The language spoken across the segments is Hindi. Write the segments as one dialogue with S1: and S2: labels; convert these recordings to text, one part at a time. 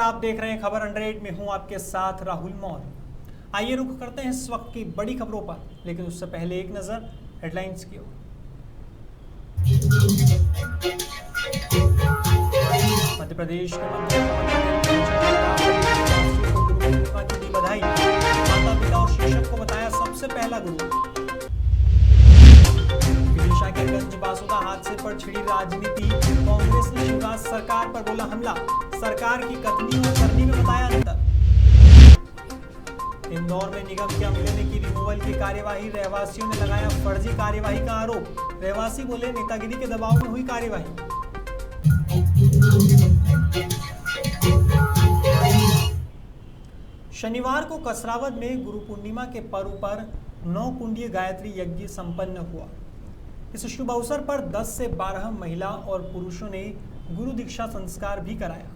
S1: आप देख रहे हैं खबर 100 में हूं आपके साथ राहुल मौर्य। आइए रुख करते हैं इस वक्त की बड़ी खबरों पर, लेकिन उससे पहले एक नजर हेडलाइंस की ओर। मध्य प्रदेश के मंत्री गुरु पूर्णिमा की दी बधाई, माता पिता और शिक्षक को बताया सबसे पहला गुरु। विदिशा के गंज बासुदा हादसे पर छिड़ी राजनीति, कांग्रेस ने शिवराज सरकार पर बोला हमला, सरकार की कथनी और करनी में बताया अंतर। इंदौर में निगम के अमले ने की रिमूवल की कार्यवाही, रहवासियों ने लगाया फर्जी कार्यवाही का आरोप, रहवासी बोले नेतागिरी के दबाव में हुई कार्यवाही। शनिवार को कसरावद में गुरु पूर्णिमा के पर्व पर 9 कुंडीय गायत्री यज्ञ संपन्न हुआ। इस शुभ अवसर पर 10 से 12 महिला और पुरुषों ने गुरु दीक्षा संस्कार भी कराया।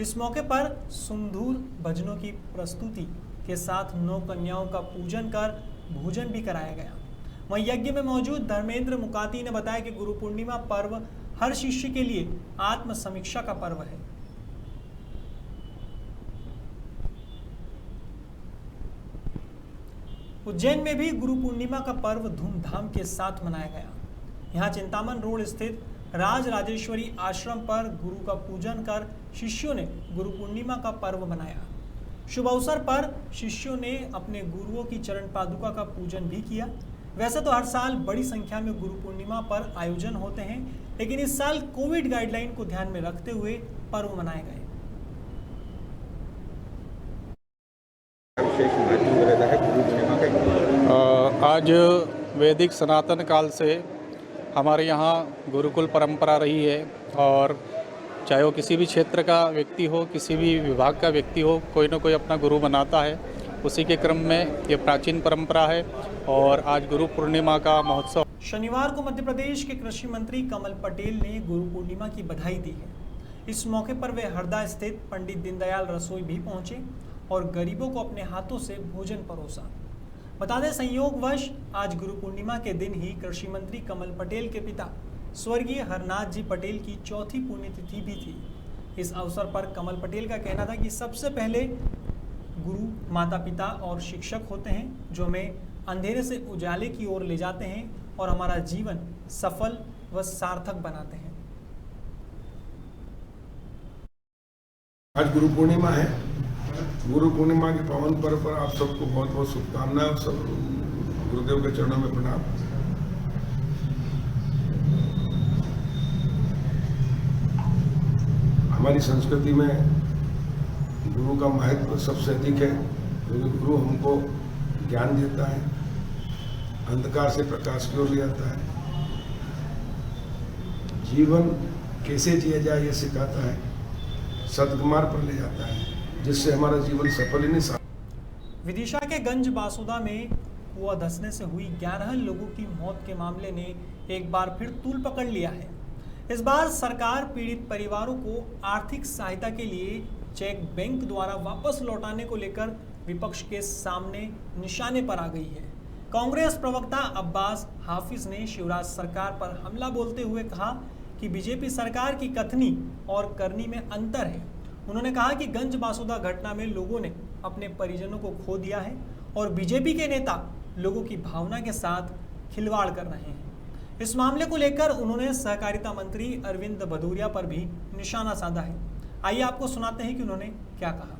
S1: इस मौके पर सुमधुर भजनों की प्रस्तुति के साथ 9 कन्याओं का पूजन कर भोजन भी कराया गया। वहीं यज्ञ में मौजूद धर्मेंद्र मुकाती ने बताया कि गुरु पूर्णिमा पर्व हर शिष्य के लिए आत्म समीक्षा का पर्व है। उज्जैन में भी गुरु पूर्णिमा का पर्व धूमधाम के साथ मनाया गया। यहाँ चिंतामन रोड स्थित राज राजेश्वरी आश्रम पर गुरु का पूजन कर शिष्यों ने गुरु पूर्णिमा का पर्व मनाया। शुभ अवसर पर शिष्यों ने अपने गुरुओं की चरण पादुका का पूजन भी किया। वैसे तो हर साल बड़ी संख्या में गुरु पूर्णिमा पर आयोजन होते हैं, लेकिन इस साल कोविड गाइडलाइन को ध्यान में रखते हुए पर्व मनाए गए।
S2: आज वैदिक सनातन काल से हमारे यहाँ गुरुकुल परंपरा रही है, और चाहे वो किसी भी क्षेत्र का व्यक्ति हो, किसी भी विभाग का व्यक्ति हो, कोई ना कोई अपना गुरु बनाता है। उसी के क्रम में ये प्राचीन परंपरा है और आज गुरु पूर्णिमा का महोत्सव।
S1: शनिवार को मध्य प्रदेश के कृषि मंत्री कमल पटेल ने गुरु पूर्णिमा की बधाई दी है। इस मौके पर वे हरदा स्थित पंडित दीनदयाल रसोई भी पहुंचे और गरीबों को अपने हाथों से भोजन परोसा। बता दें, संयोगवश आज गुरु पूर्णिमा के दिन ही कृषि मंत्री कमल पटेल के पिता स्वर्गीय हरनाथ जी पटेल की 4थी पुण्यतिथि भी थी। इस अवसर पर कमल पटेल का कहना था कि सबसे पहले गुरु माता पिता और शिक्षक होते हैं, जो हमें अंधेरे से उजाले की ओर ले जाते हैं और हमारा जीवन सफल व सार्थक बनाते हैं।
S3: आज गुरु पूर्णिमा है। गुरु पूर्णिमा के पावन पर्व पर आप सबको बहुत बहुत शुभकामनाएं। सब गुरुदेव के चरणों में प्रणाम। हमारी संस्कृति में गुरु का महत्व सबसे अधिक है, क्योंकि गुरु हमको ज्ञान देता है, अंधकार से प्रकाश की ओर ले जाता है, जीवन कैसे जिया जाए ये सिखाता है, सद्मार्ग पर ले जाता है, जिससे हमारा जीवन सफल ही नहीं।
S1: विदिशा के गंज बासुदा में कुआं धंसने से हुई 11 लोगों की मौत के मामले ने एक बार फिर तूल पकड़ लिया है। इस बार सरकार पीड़ित परिवारों को आर्थिक सहायता के लिए चेक बैंक द्वारा वापस लौटाने को लेकर विपक्ष के सामने निशाने पर आ गई है। कांग्रेस प्रवक्ता अब्बास हाफिज ने शिवराज सरकार पर हमला बोलते हुए कहा कि बीजेपी सरकार की कथनी और करनी में अंतर है। उन्होंने कहा कि गंज बासुदा घटना में लोगों ने अपने परिजनों को खो दिया है और बीजेपी के नेता लोगों की भावना के साथ खिलवाड़ कर रहे हैं। इस मामले को लेकर उन्होंने सहकारिता मंत्री अरविंद भदौरिया पर भी निशाना साधा है। आइए आपको सुनाते हैं कि उन्होंने क्या कहा।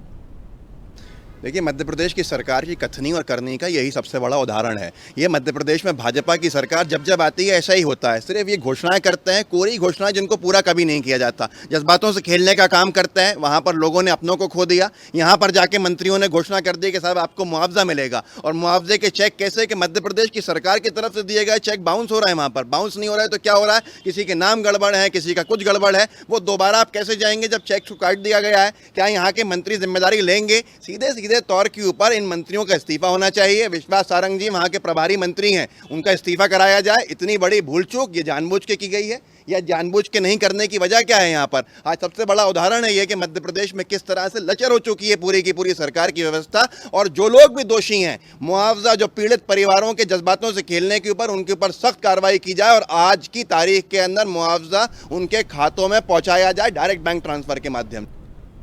S4: देखिए, मध्य प्रदेश की सरकार की कथनी और करनी का यही सबसे बड़ा उदाहरण है। ये मध्य प्रदेश में भाजपा की सरकार जब जब आती है ऐसा ही होता है। सिर्फ ये घोषणाएं करते हैं, कोरी घोषणाएं जिनको पूरा कभी नहीं किया जाता। जज्बातों से खेलने का काम करते हैं। वहाँ पर लोगों ने अपनों को खो दिया। यहाँ पर जाके मंत्रियों ने घोषणा कर दी कि साहब आपको मुआवजा मिलेगा, और मुआवजे के चेक कैसे कि मध्य प्रदेश की सरकार की तरफ से दिए गए चेक बाउंस हो रहा है। वहाँ पर बाउंस नहीं हो रहा है तो क्या हो रहा है, किसी के नाम गड़बड़ है, किसी का कुछ गड़बड़ है। वो दोबारा आप कैसे जाएंगे जब चेक काट दिया गया है? क्या यहाँ के मंत्री जिम्मेदारी लेंगे? सीधे सीधे तौर के ऊपर इन मंत्रियों का इस्तीफा होना चाहिए। विश्वास सारंग जी वहाँ के प्रभारी मंत्री हैं, उनका इस्तीफा कराया जाए। इतनी बड़ी भूल चूक ये जानबूझ के की गई है, या जानबूझ के नहीं करने की वजह क्या है? यहाँ पर आज सबसे बड़ा उदाहरण है ये कि मध्य प्रदेश में किस तरह से लचर हो चुकी है पूरी की पूरी सरकार की व्यवस्था। और जो लोग भी दोषी हैं, मुआवजा जो पीड़ित परिवारों के जज्बातों से खेलने के ऊपर, उनके ऊपर सख्त कार्रवाई की जाए और आज की तारीख के अंदर मुआवजा उनके खातों में पहुंचाया जाए डायरेक्ट बैंक ट्रांसफर के माध्यम।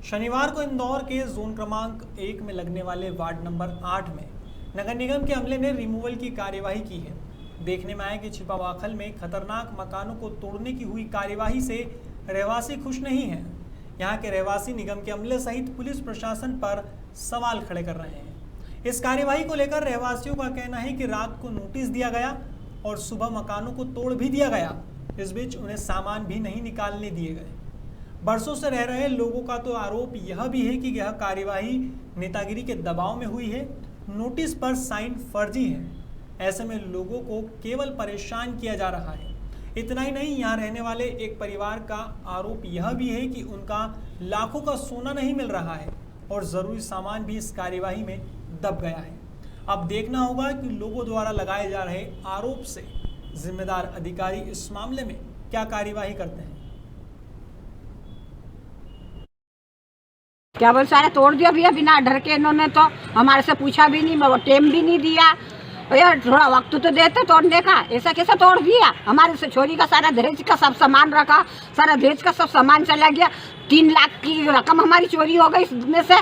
S1: शनिवार को इंदौर के जोन क्रमांक 1 में लगने वाले वार्ड नंबर 8 में नगर निगम के अमले ने रिमूवल की कार्यवाही की है। देखने में आया कि छिपावाखल में खतरनाक मकानों को तोड़ने की हुई कार्यवाही से रहवासी खुश नहीं हैं। यहाँ के रहवासी निगम के अमले सहित पुलिस प्रशासन पर सवाल खड़े कर रहे हैं। इस कार्यवाही को लेकर रहवासियों का कहना है कि रात को नोटिस दिया गया और सुबह मकानों को तोड़ भी दिया गया। इस बीच उन्हें सामान भी नहीं निकालने दिए गए। बरसों से रह रहे लोगों का तो आरोप यह भी है कि यह कार्यवाही नेतागिरी के दबाव में हुई है। नोटिस पर साइन फर्जी है। ऐसे में लोगों को केवल परेशान किया जा रहा है। इतना ही नहीं, यहाँ रहने वाले एक परिवार का आरोप यह भी है कि उनका लाखों का सोना नहीं मिल रहा है और जरूरी सामान भी इस कार्यवाही में दब गया है। अब देखना होगा कि लोगों द्वारा लगाए जा रहे आरोप से जिम्मेदार अधिकारी इस मामले में क्या कार्यवाही करते हैं।
S5: क्या बोल सारा तोड़ दिया भैया बिना डर के। इन्होंने तो हमारे से पूछा भी नहीं, टाइम भी नहीं दिया। भैया थोड़ा वक्त तो देते तोड़ने का, ऐसा कैसे तोड़ दिया। हमारे से छोरी का सारा दहेज का सब सामान रखा, सारा दहेज का सब सामान चला गया। 3 लाख की रकम हमारी चोरी हो गई इसमें से।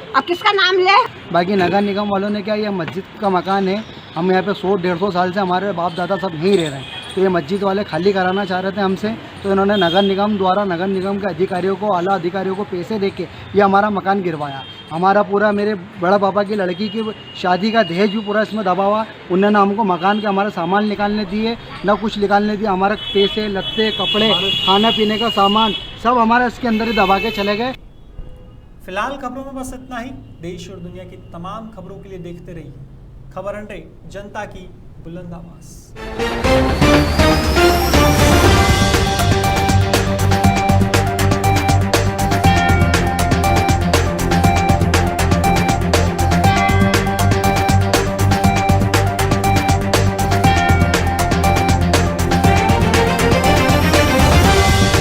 S5: अब किसका नाम ले।
S6: बाकी नगर निगम वालों ने क्या, ये मस्जिद का मकान है, हम यहाँ पे 100-150 साल से हमारे बाप दादा सब यहीं रह रहे हैं, तो ये मस्जिद वाले खाली कराना चाह रहे थे हमसे। तो इन्होंने नगर निगम द्वारा नगर निगम के अधिकारियों को, आला अधिकारियों को पैसे दे के ये हमारा मकान गिरवाया। हमारा पूरा, मेरे बड़ा पापा की लड़की की शादी का दहेज भी पूरा इसमें दबा हुआ। उन्होंने हमको मकान के हमारे सामान निकालने दिए, ना कुछ निकालने दिए। हमारे पैसे, लत्ते, कपड़े, खाने पीने का सामान सब हमारे इसके अंदर ही दबा के चले गए।
S1: फिलहाल खबरों में बस इतना ही। देश और दुनिया की तमाम खबरों के लिए देखते रहिए खबर 100, जनता की बुलंद आवाज।